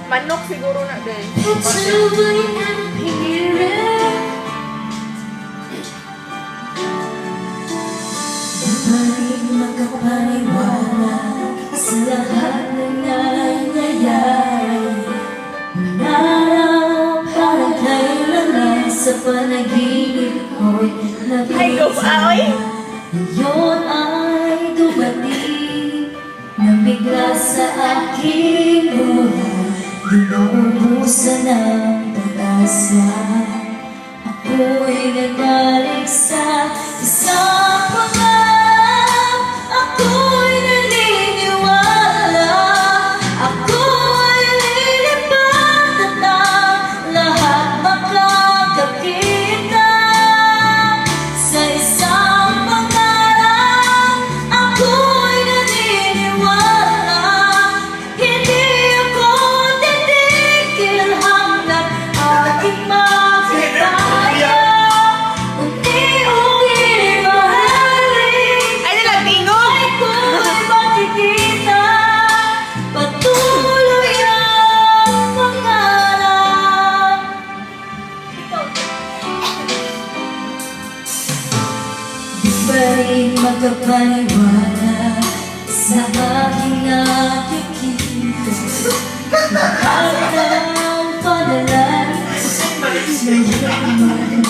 Manok siguro na din. Ibalik magkapaniwala sa lahat ng nangyayari. Manarap para kailan lang sa panaginip ko'y nabisa. Ngayon ay dumating na bigla sa aking buhay. Di naubusan ng pag-asa. Ako'y nagbalik sa isang pangarap. Ako'y naniniwala. Ako'y lilipat at ang lahat makakakita. Sa isang pangarap, ako'y naniniwala. Hindi ako titigil hanggang aking makikaya. Unti-unti mahalin Ay, nilatingog! ay ko'y makikita. Patuloy ang pangarap. Di ba rin magkapaniwala sa aking nakikita? Lahat ng panalangin sa'yo naman